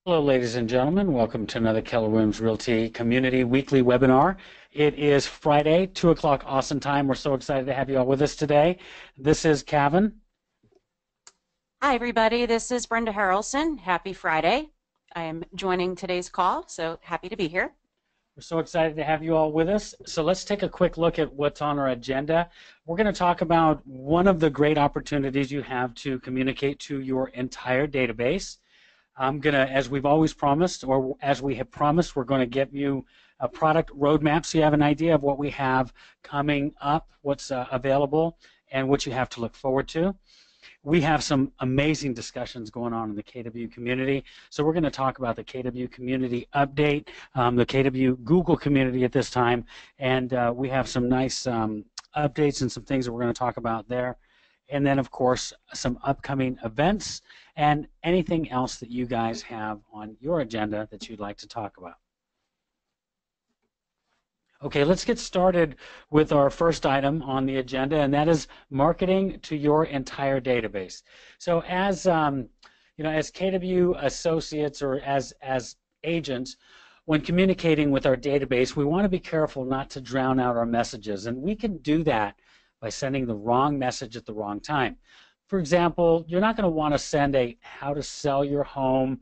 Hello, ladies and gentlemen. Welcome to another Keller Williams Realty Community Weekly Webinar. It is Friday, 2 o'clock Austin time. We're so excited to have you all with us today. This is Kevin. Hi, everybody. This is Brenda Harrelson. Happy Friday. I am joining today's call, so happy to be here. We're so excited to have you all with us. So let's take a quick look at what's on our agenda. We're going to talk about one of the great opportunities you have to communicate to your entire database. I'm going to, as we've always promised, or as we have promised, we're going to give you a product roadmap so you have an idea of what we have coming up, what's available, and what you have to look forward to. We have some amazing discussions going on in the KW community. So we're going to talk about the KW community update, the KW Google community at this time, and we have some nice updates and some things that we're going to talk about there. And then, of course, some upcoming events and anything else that you guys have on your agenda that you'd like to talk about. Okay, let's get started with our first item on the agenda, and that is marketing to your entire database. So as as KW associates or as agents, when communicating with our database, we want to be careful not to drown out our messages, and we can do that by sending the wrong message at the wrong time. For example, you're not going to want to send a how to sell your home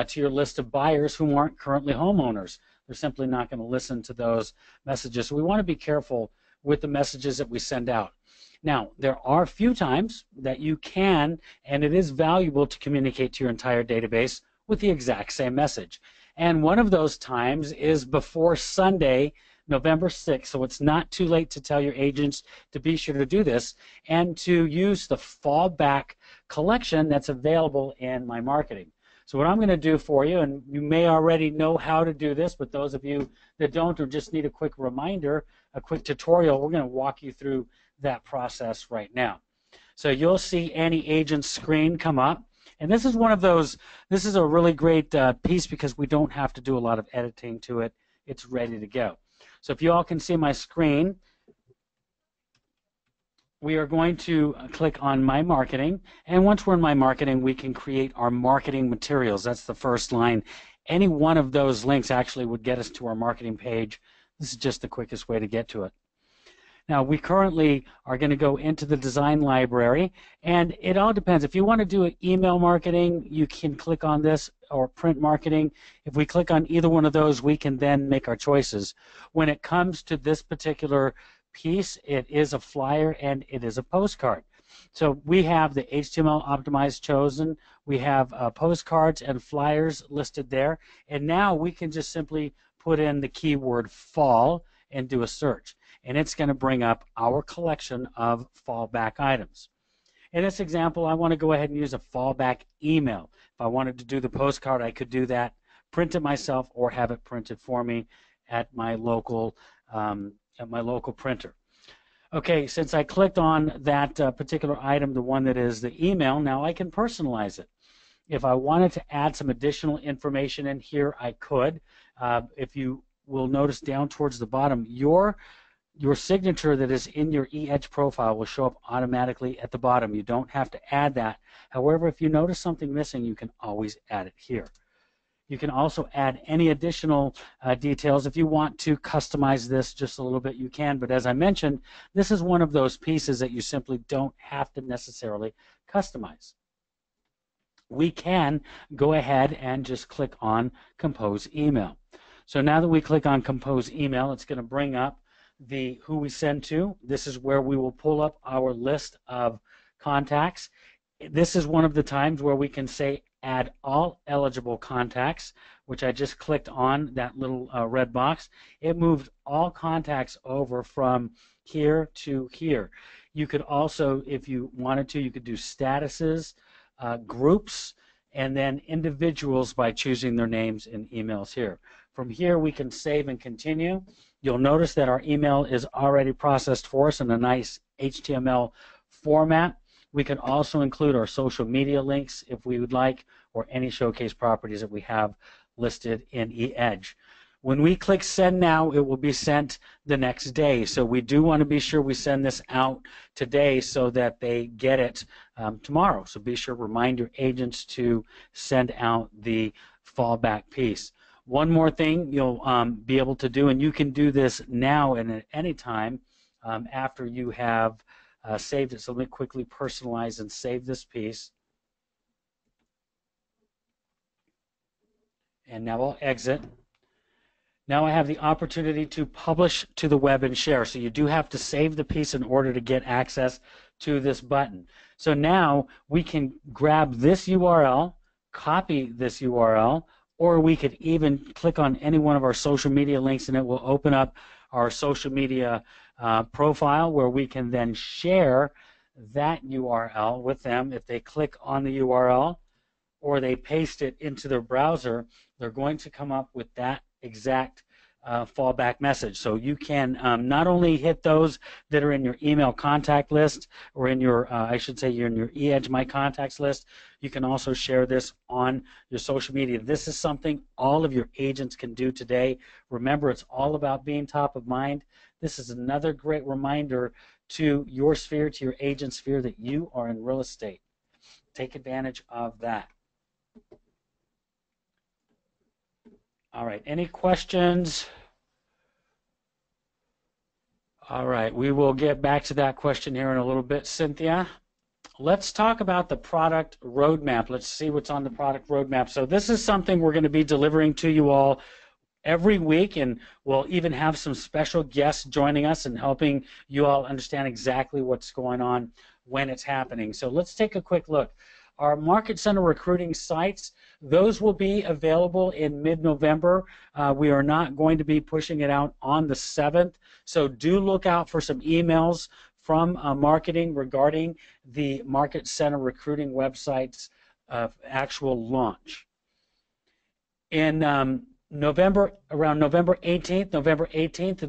to your list of buyers who aren't currently homeowners. They're simply not going to listen to those messages. So we want to be careful with the messages that we send out. Now, there are a few times that you can, and it is valuable to communicate to your entire database with the exact same message. And one of those times is before Sunday, November 6th, so it's not too late to tell your agents to be sure to do this and to use the fallback collection that's available in my marketing. So what I'm going to do for you, and you may already know how to do this, but those of you that don't or just need a quick reminder, a quick tutorial, we're going to walk you through that process right now. So you'll see any agent's screen come up. And this is one of those, this is a really great piece because we don't have to do a lot of editing to it. It's ready to go. So if you all can see my screen, we are going to click on My Marketing, and once we're in My Marketing, we can create our marketing materials. That's the first line. Any one of those links actually would get us to our marketing page. This is just the quickest way to get to it. Now, we currently are going to go into the design library, and it all depends. If you want to do an email marketing, you can click on this, or print marketing. If we click on either one of those, we can then make our choices. When it comes to this particular piece, it is a flyer and it is a postcard. So we have the HTML optimized chosen. We have postcards and flyers listed there. And now we can just simply put in the keyword fall and do a search. And it's going to bring up our collection of fallback items. In this example, I want to go ahead and use a fallback email. If I wanted to do the postcard, I could do that, print it myself, or have it printed for me at my local printer. Okay, since I clicked on that particular item, the one that is the email, now I can personalize it. If I wanted to add some additional information in here, I could. If you will notice down towards the bottom, your signature that is in your eEdge profile will show up automatically at the bottom. You don't have to add that. However, if you notice something missing, you can always add it here. You can also add any additional details. If you want to customize this just a little bit, you can. But as I mentioned, this is one of those pieces that you simply don't have to necessarily customize. We can go ahead and just click on Compose Email. So now that we click on Compose Email, it's going to bring up the who we send to. This is where we will pull up our list of contacts. This is one of the times where we can say add all eligible contacts, which I just clicked on that little red box. It moved all contacts over from here to here. You could also, if you wanted to, you could do statuses, groups, and then individuals by choosing their names and emails here. From here, we can save and continue. You'll notice that our email is already processed for us in a nice HTML format. We can also include our social media links if we would like, or any showcase properties that we have listed in eEdge. When we click Send Now, it will be sent the next day. So we do want to be sure we send this out today so that they get it tomorrow. So be sure to remind your agents to send out the fallback piece. One more thing you'll be able to do, and you can do this now and at any time after you have saved it. So let me quickly personalize and save this piece. And now I'll exit. Now I have the opportunity to publish to the web and share. So you do have to save the piece in order to get access to this button. So now we can grab this URL, copy this URL, or we could even click on any one of our social media links and it will open up our social media profile where we can then share that URL with them. If they click on the URL or they paste it into their browser, they're going to come up with that exact fallback message. So you can not only hit those that are in your email contact list or in your, I should say, you're in your eEdge My Contacts list, you can also share this on your social media. This is something all of your agents can do today. Remember, it's all about being top of mind. This is another great reminder to your sphere, to your agent sphere, that you are in real estate. Take advantage of that. All right, any questions? All right, we will get back to that question here in a little bit, Cynthia. Let's talk about the product roadmap. Let's see what's on the product roadmap. So this is something we're going to be delivering to you all every week, and we'll even have some special guests joining us and helping you all understand exactly what's going on when it's happening. So let's take a quick look. Our Market Center recruiting sites, those will be available in mid-November. We are not going to be pushing it out on the 7th, so do look out for some emails from marketing regarding the Market Center recruiting website's actual launch. In November, around November 18th,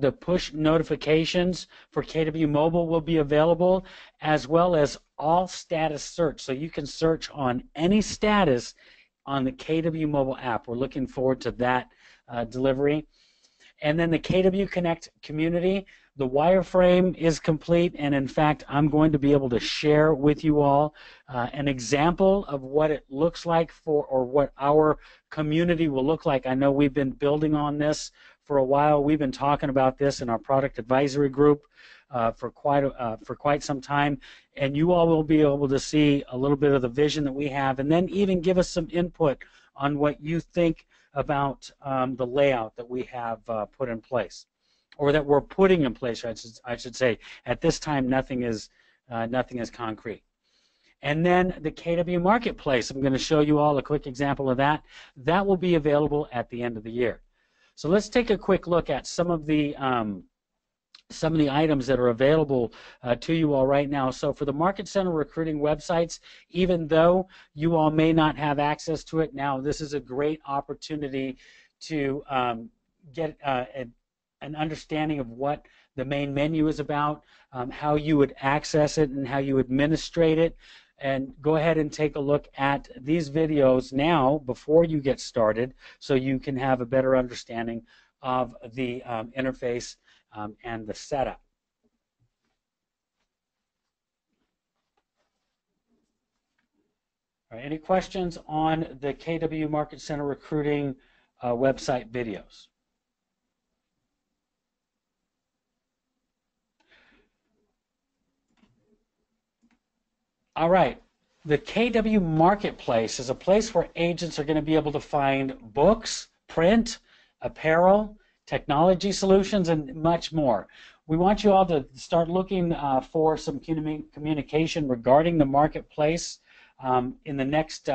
the push notifications for KW Mobile will be available, as well as all status search. So you can search on any status on the KW Mobile app. We're looking forward to that delivery. And then the KW Connect community, the wireframe is complete, and in fact, I'm going to be able to share with you all an example of what it looks like for, or what our community will look like. I know we've been building on this for a while. We've been talking about this in our product advisory group for quite some time, and you all will be able to see a little bit of the vision that we have, and then even give us some input on what you think about the layout that we have put in place, or that we're putting in place, I should say. At this time, nothing is concrete. And then the KW Marketplace, I'm going to show you all a quick example of that. That will be available at the end of the year. So let's take a quick look at some of the items that are available to you all right now. So for the Market Center recruiting websites, even though you all may not have access to it now, this is a great opportunity to get an understanding of what the main menu is about, how you would access it and how you administrate it. And go ahead and take a look at these videos now before you get started, so you can have a better understanding of the interface and the setup. All right, any questions on the KW Market Center recruiting website videos? All right, the KW Marketplace is a place where agents are going to be able to find books, print, apparel, technology solutions, and much more. We want you all to start looking for some communication regarding the marketplace in the next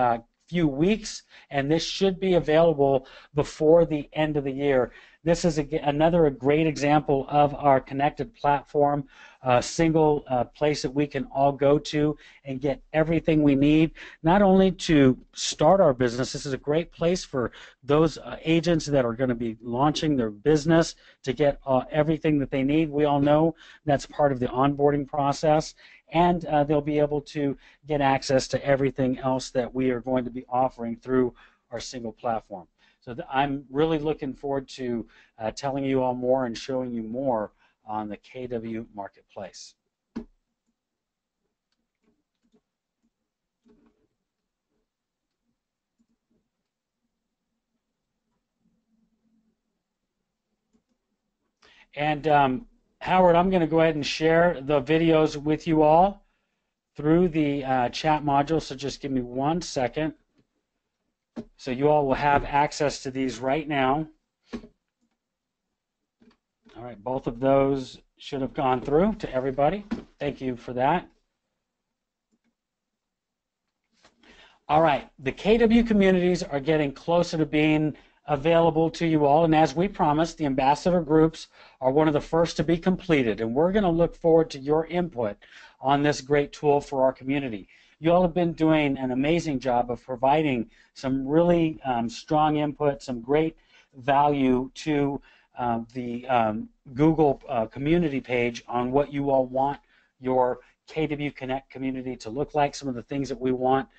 few weeks, and this should be available before the end of the year. This is another great example of our connected platform, a single place that we can all go to and get everything we need, not only to start our business. This is a great place for those agents that are going to be launching their business to get everything that they need. We all know that's part of the onboarding process, and they'll be able to get access to everything else that we are going to be offering through our single platform. So I'm really looking forward to telling you all more and showing you more on the KW Marketplace. And Howard, I'm going to go ahead and share the videos with you all through the chat module. So just give me 1 second. So you all will have access to these right now. All right, both of those should have gone through to everybody. Thank you for that. All right, the KW communities are getting closer to being available to you all, and as we promised, the ambassador groups are one of the first to be completed, and we're going to look forward to your input on this great tool for our community. You all have been doing an amazing job of providing some really strong input, some great value to the Google community page on what you all want your KW Connect community to look like, some of the things that we want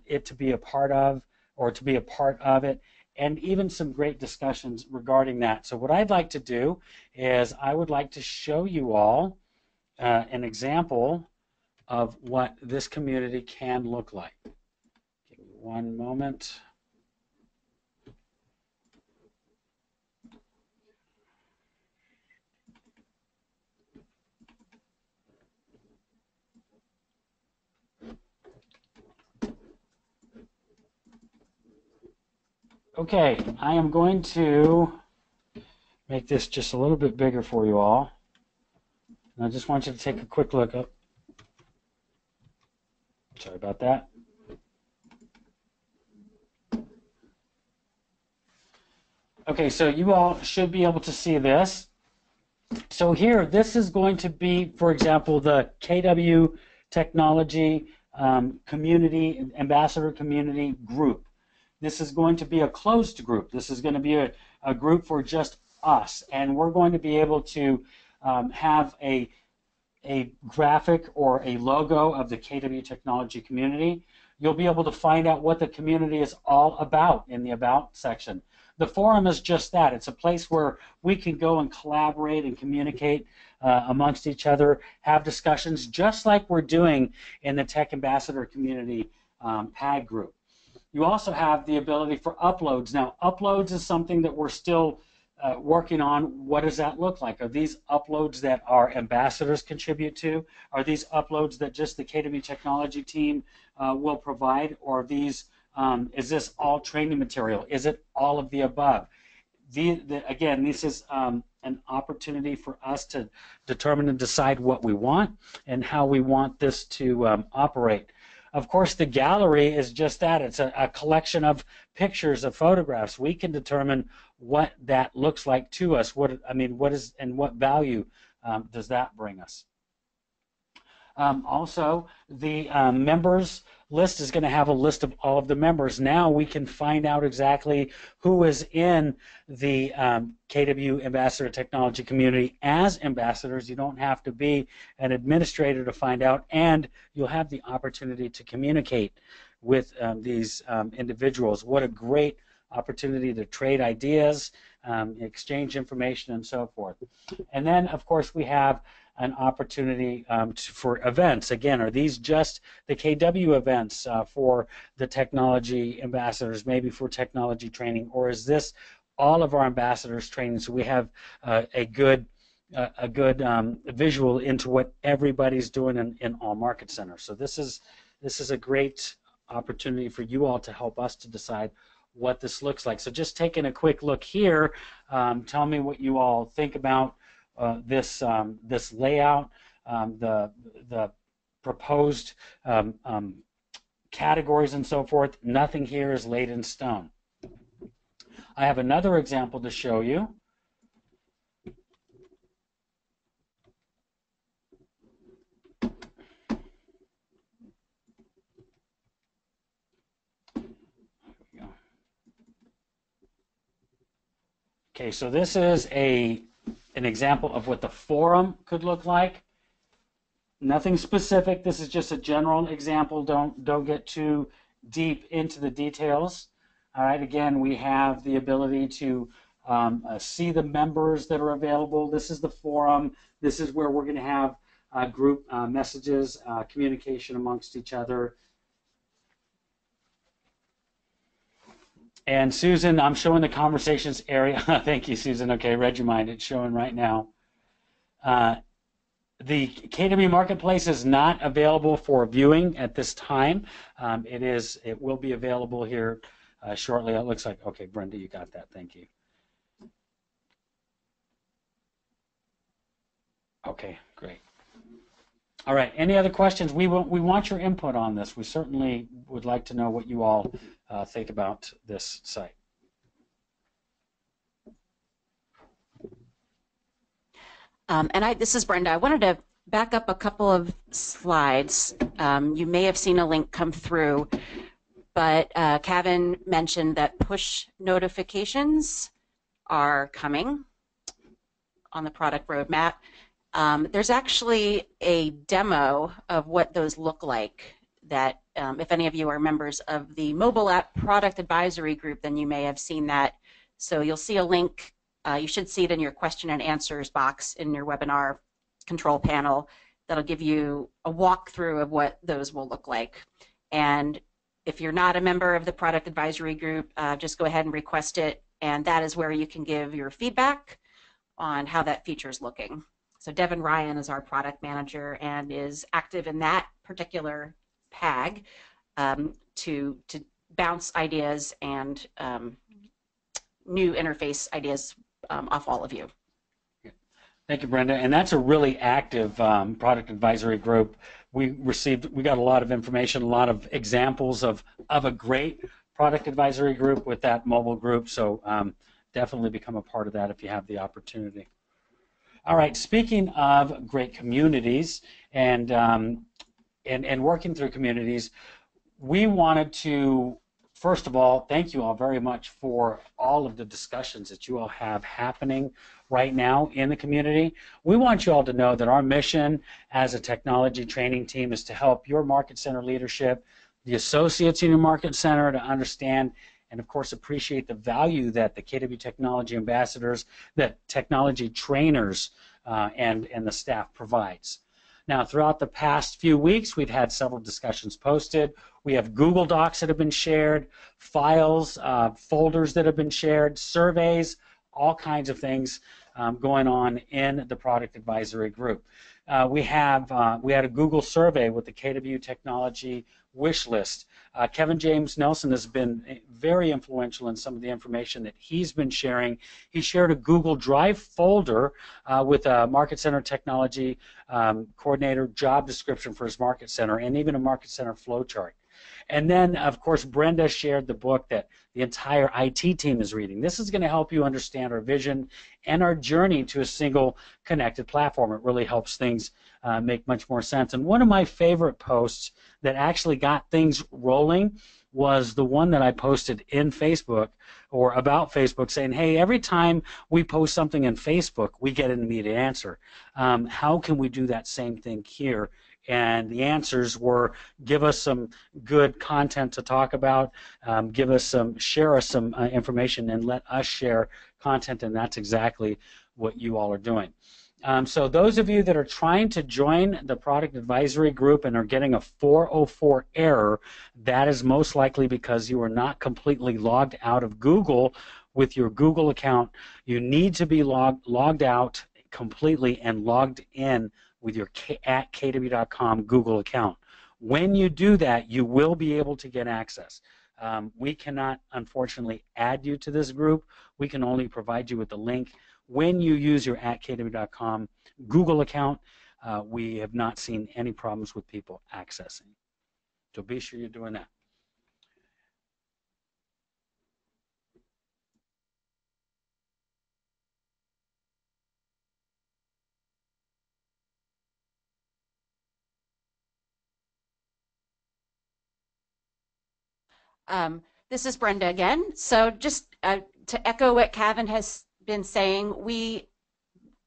it to be a part of, or to be a part of it, and even some great discussions regarding that. So what I'd like to do is I would like to show you all an example of what this community can look like. Give me 1 moment. Okay, I am going to make this just a little bit bigger for you all. And I just want you to take a quick look up. Sorry about that. Okay, so you all should be able to see this. So here, this is going to be, for example, the KW Technology Community, Ambassador Community Group. This is going to be a closed group. This is going to be a group for just us, and we're going to be able to have a graphic or a logo of the KW Technology Community. You'll be able to find out what the community is all about in the About section. The forum is just that. It's a place where we can go and collaborate and communicate amongst each other, have discussions, just like we're doing in the Tech Ambassador Community PAG group. You also have the ability for uploads. Now, uploads is something that we're still working on. What does that look like? Are these uploads that our ambassadors contribute to? Are these uploads that just the KW Technology team will provide? Or are these, is this all training material? Is it all of the above? Again, this is an opportunity for us to determine and decide what we want and how we want this to operate. Of course, the gallery is just that. It's a collection of pictures, of photographs. We can determine what that looks like to us. What is and what value does that bring us? Also, the members list is going to have a list of all of the members. Now we can find out exactly who is in the KW Ambassador Technology community as ambassadors. You don't have to be an administrator to find out, and you'll have the opportunity to communicate with these individuals. What a great opportunity to trade ideas, exchange information, and so forth. And then, of course, we have an opportunity for events. Again, are these just the KW events for the technology ambassadors, maybe for technology training, or is this all of our ambassadors training? So we have a good visual into what everybody's doing in all market centers. So this is a great opportunity for you all to help us to decide what this looks like. So just taking a quick look here, tell me what you all think about this layout, the proposed categories and so forth. Nothing here is laid in stone. I have another example to show you. Okay, so this is an example of what the forum could look like. Nothing specific. This is just a general example. Don't get too deep into the details. All right. Again, we have the ability to see the members that are available. This is the forum. This is where we're going to have group messages, communication amongst each other. And Susan, I'm showing the conversations area. Thank you, Susan. Okay, read your mind. It's showing right now. The KW Marketplace is not available for viewing at this time. It will be available here shortly. It looks like, okay, Brenda, you got that. Thank you. Okay, great. All right, any other questions? We want your input on this. We certainly would like to know what you all think about this site. This is Brenda. I wanted to back up a couple of slides. You may have seen a link come through, but Kevin mentioned that push notifications are coming on the product roadmap. There's actually a demo of what those look like that if any of you are members of the mobile app product advisory group, then you may have seen that. So you'll see a link. You should see it in your question and answers box in your webinar control panel. That'll give you a walkthrough of what those will look like. And if you're not a member of the product advisory group, just go ahead and request it. And that is where you can give your feedback on how that feature is looking. So Devin Ryan is our product manager and is active in that particular PAG to bounce ideas and new interface ideas off all of you. Thank you, Brenda. And that's a really active product advisory group. We got a lot of information, a lot of examples of a great product advisory group with that mobile group. So definitely become a part of that if you have the opportunity. All right, speaking of great communities and working through communities, we wanted to, first of all, thank you all very much for all of the discussions that you all have happening right now in the community. We want you all to know that our mission as a technology training team is to help your Market Center leadership, the associates in your Market Center, to understand and of course appreciate the value that the KW Technology Ambassadors, that technology trainers and the staff provides. Now, throughout the past few weeks, we've had several discussions posted. We have Google Docs that have been shared, files, folders that have been shared, surveys, all kinds of things going on in the product advisory group. We had a Google survey with the KW Technology wish list. Kevin James Nelson has been very influential in some of the information that he's been sharing. He shared a Google Drive folder with a Market Center technology coordinator job description for his Market Center and even a Market Center flowchart. And then, of course, Brenda shared the book that the entire IT team is reading. This is going to help you understand our vision and our journey to a single connected platform. It really helps things make much more sense. And one of my favorite posts that actually got things rolling was the one that I posted in Facebook or about Facebook saying, hey, every time we post something in Facebook, we get an immediate answer. How can we do that same thing here? And the answers were, give us some good content to talk about, share us some information, and let us share content, and that's exactly what you all are doing. So those of you that are trying to join the product advisory group and are getting a 404 error, that is most likely because you are not completely logged out of Google with your Google account. You need to be logged out completely and logged in with your at kw.com Google account. When you do that, you will be able to get access. We cannot, unfortunately, add you to this group. We can only provide you with the link. When you use your at kw.com Google account, we have not seen any problems with people accessing. So be sure you're doing that. This is Brenda again. So just to echo what Kevin has been saying, we,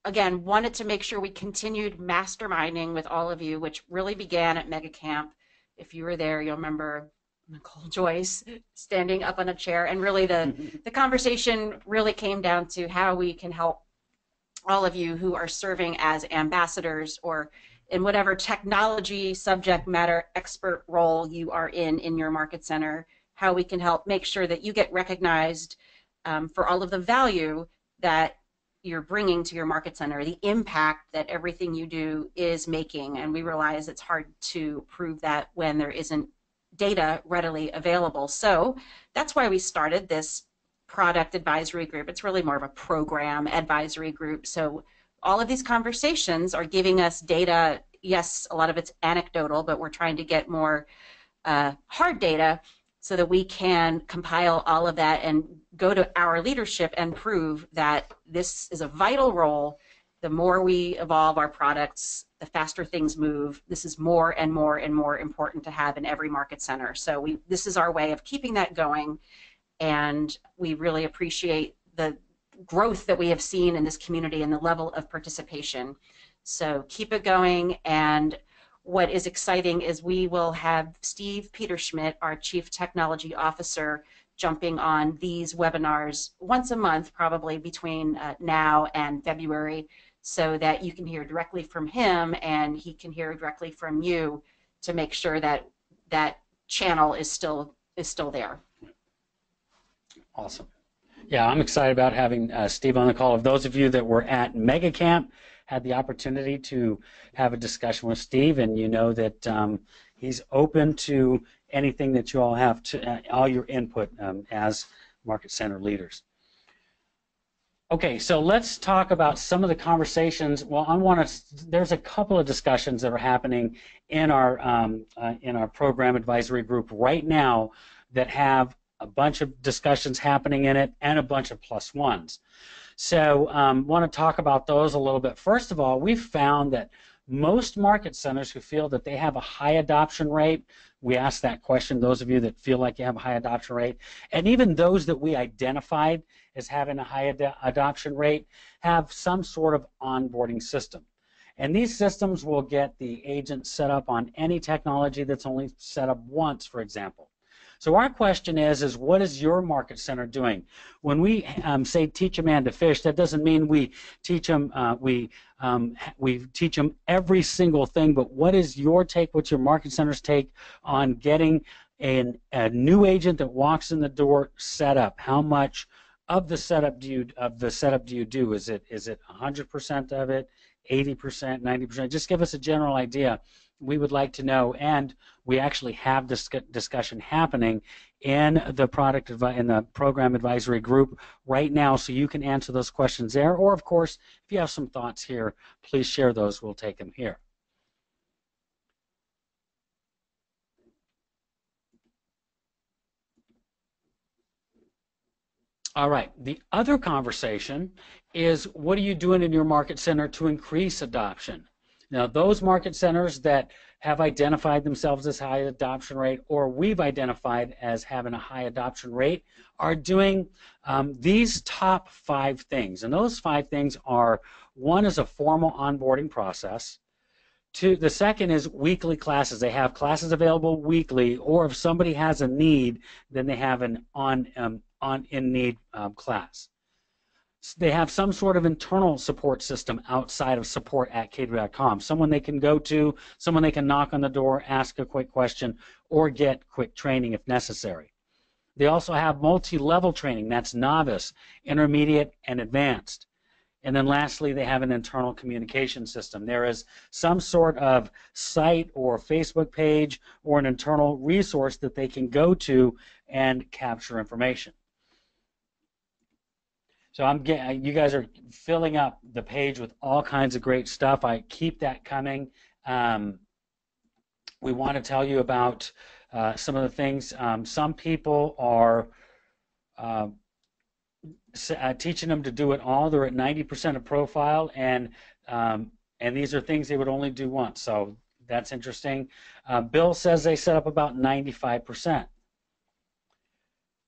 again, wanted to make sure we continued masterminding with all of you, which really began at MegaCamp. If you were there, you'll remember Nicole Joyce standing up on a chair, and really the conversation really came down to how we can help all of you who are serving as ambassadors or in whatever technology subject matter expert role you are in your Market Center. how we can help make sure that you get recognized for all of the value that you're bringing to your market center, the impact that everything you do is making. And we realize it's hard to prove that when there isn't data readily available. So that's why we started this product advisory group. It's really more of a program advisory group. So all of these conversations are giving us data. Yes, a lot of it's anecdotal, but we're trying to get more hard data so that we can compile all of that and go to our leadership and prove that this is a vital role. The more we evolve our products, the faster things move. This is more and more and more important to have in every market center. So this is our way of keeping that going, and we really appreciate the growth that we have seen in this community and the level of participation. So keep it going. And what is exciting is we will have Steve Peterschmidt, our Chief Technology Officer, jumping on these webinars once a month, probably between now and February, so that you can hear directly from him and he can hear directly from you to make sure that that channel is still there. Awesome. Yeah, I'm excited about having Steve on the call. Of those of you that were at MegaCamp, had the opportunity to have a discussion with Steve, and you know that he's open to anything that you all have to, all your input as market center leaders. Okay, so let's talk about some of the conversations. Well, there's a couple of discussions that are happening in our program advisory group right now that have a bunch of discussions happening in it and a bunch of plus ones. So want to talk about those a little bit. First of all, we've found that most market centers who feel that they have a high adoption rate, we asked that question, those of you that feel like you have a high adoption rate, and even those that we identified as having a high adoption rate have some sort of onboarding system. And these systems will get the agent set up on any technology that's only set up once, for example. So our question is what is your market center doing? When we say teach a man to fish, that doesn't mean we teach them we teach them every single thing, but what is your take, what's your market center's take on getting a new agent that walks in the door set up? How much of the setup do you do? Is it 100% of it, 80%, 90%? Just give us a general idea. We would like to know, and we actually have this discussion happening in the program advisory group right now, so you can answer those questions there. Or, of course, if you have some thoughts here, please share those. We'll take them here. All right. The other conversation is, what are you doing in your market center to increase adoption? Now, those market centers that have identified themselves as high adoption rate, or we've identified as having a high adoption rate, are doing these top 5 things. And those 5 things are, one is a formal onboarding process. 2, the second is weekly classes. They have classes available weekly, or if somebody has a need, then they have an in-need class. They have some sort of internal support system outside of support@cadre.com. Someone they can go to, someone they can knock on the door, ask a quick question, or get quick training if necessary. They also have multi-level training. That's novice, intermediate, and advanced. And then lastly, they have an internal communication system. There is some sort of site or Facebook page or an internal resource that they can go to and capture information. So you guys are filling up the page with all kinds of great stuff. I keep that coming. We want to tell you about some of the things. Some people are teaching them to do it all. They're at 90% of profile, and these are things they would only do once. So that's interesting. Bill says they set up about 95%.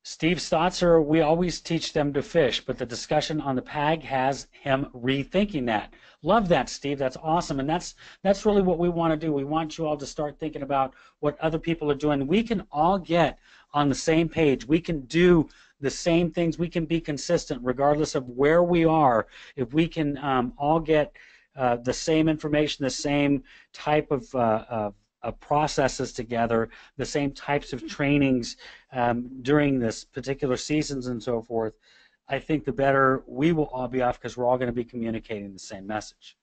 Steve Stotzer, we always teach them to fish, but the discussion on the PAG has him rethinking that. Love that, Steve. That's awesome, and that's really what we want to do. We want you all to start thinking about what other people are doing. We can all get on the same page. We can do the same things. We can be consistent regardless of where we are. If we can all get the same information, the same type of processes together, the same types of trainings during this particular seasons and so forth, I think the better we will all be off, because we're all going to be communicating the same message.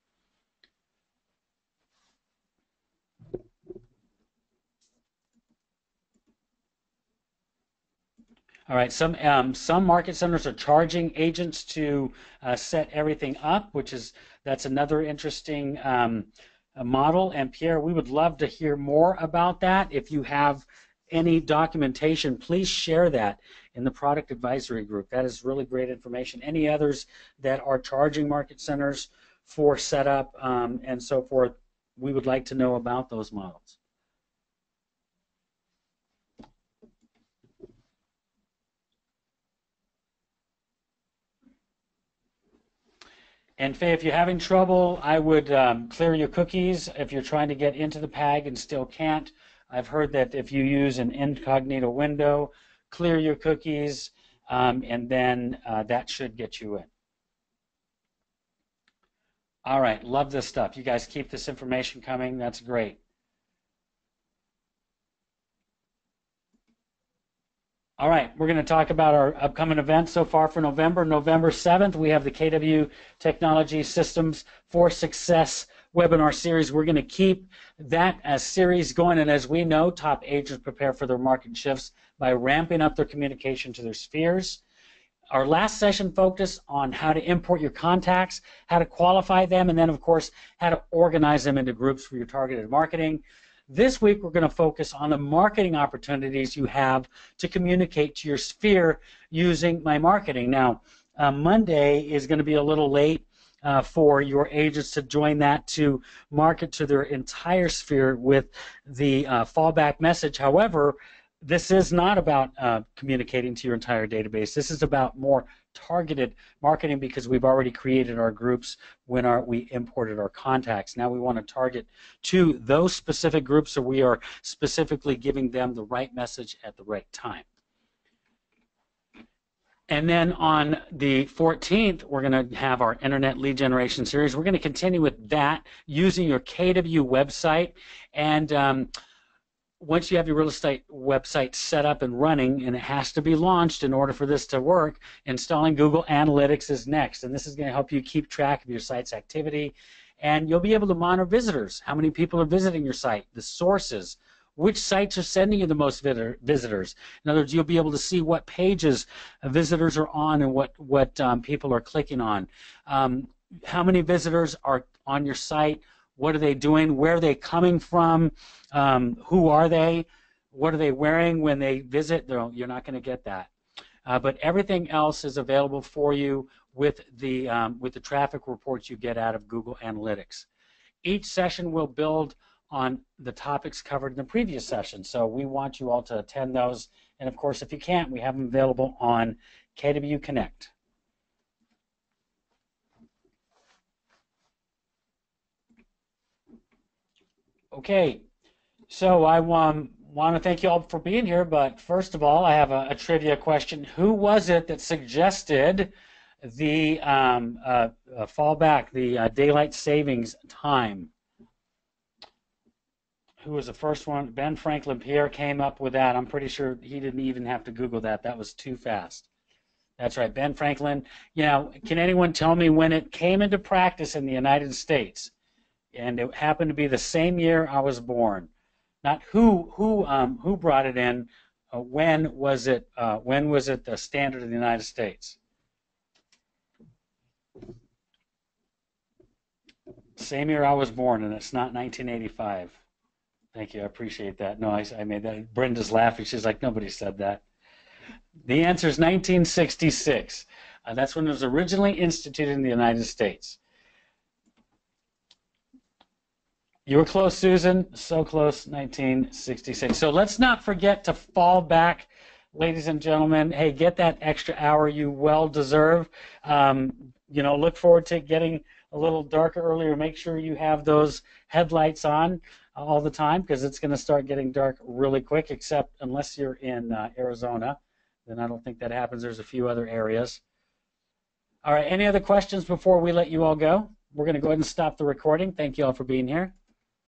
All right, some market centers are charging agents to set everything up, that's another interesting model. And Pierre, we would love to hear more about that. If you have any documentation, please share that in the product advisory group. That is really great information. Any others that are charging market centers for setup and so forth, we would like to know about those models. And Faye, if you're having trouble, I would clear your cookies if you're trying to get into the PAG and still can't. I've heard that if you use an incognito window, clear your cookies, and then that should get you in. All right, love this stuff. You guys keep this information coming. That's great. All right, we're going to talk about our upcoming events so far for November. November 7th, we have the KW Technology Systems for Success webinar series. We're going to keep that series going, and as we know, top agents prepare for their market shifts by ramping up their communication to their spheres. Our last session focused on how to import your contacts, how to qualify them, and then, of course, how to organize them into groups for your targeted marketing. This week, we're going to focus on the marketing opportunities you have to communicate to your sphere using My Marketing. Now, Monday is going to be a little late for your agents to join that to market to their entire sphere with the fallback message. However, this is not about communicating to your entire database. This is about more targeted marketing, because we've already created our groups when we imported our contacts. Now we want to target to those specific groups, so we are specifically giving them the right message at the right time. And then on the 14th, we're going to have our Internet Lead Generation series. We're going to continue with that using your KW website. And once you have your real estate website set up and running, and it has to be launched in order for this to work, installing Google Analytics is next. And this is going to help you keep track of your site's activity. And you'll be able to monitor visitors, how many people are visiting your site, the sources, which sites are sending you the most visitors. In other words, you'll be able to see what pages visitors are on and what people are clicking on. How many visitors are on your site? What are they doing? Where are they coming from? Who are they? What are they wearing when they visit? You're not going to get that. But everything else is available for you with the traffic reports you get out of Google Analytics. Each session will build on the topics covered in the previous session, so we want you all to attend those. And of course, if you can't, we have them available on KW Connect. Okay, so I want to thank you all for being here, but first of all, I have a trivia question. Who was it that suggested the fallback, the daylight savings time? Who was the first one? Ben Franklin Pierre came up with that. I'm pretty sure he didn't even have to Google that. That was too fast. That's right, Ben Franklin. You know, can anyone tell me when it came into practice in the United States? And it happened to be the same year I was born. Not who brought it in. When was it the standard in the United States? Same year I was born, and it's not 1985. Thank you, I appreciate that. No, I made that. Brenda's laughing. She's like, nobody said that. The answer is 1966. That's when it was originally instituted in the United States. You were close, Susan. So close, 1966. So let's not forget to fall back, ladies and gentlemen. Hey, get that extra hour you well deserve. You know, look forward to getting a little darker earlier. Make sure you have those headlights on all the time, because it's going to start getting dark really quick, except unless you're in Arizona. Then I don't think that happens. There's a few other areas. All right, any other questions before we let you all go? We're going to go ahead and stop the recording. Thank you all for being here.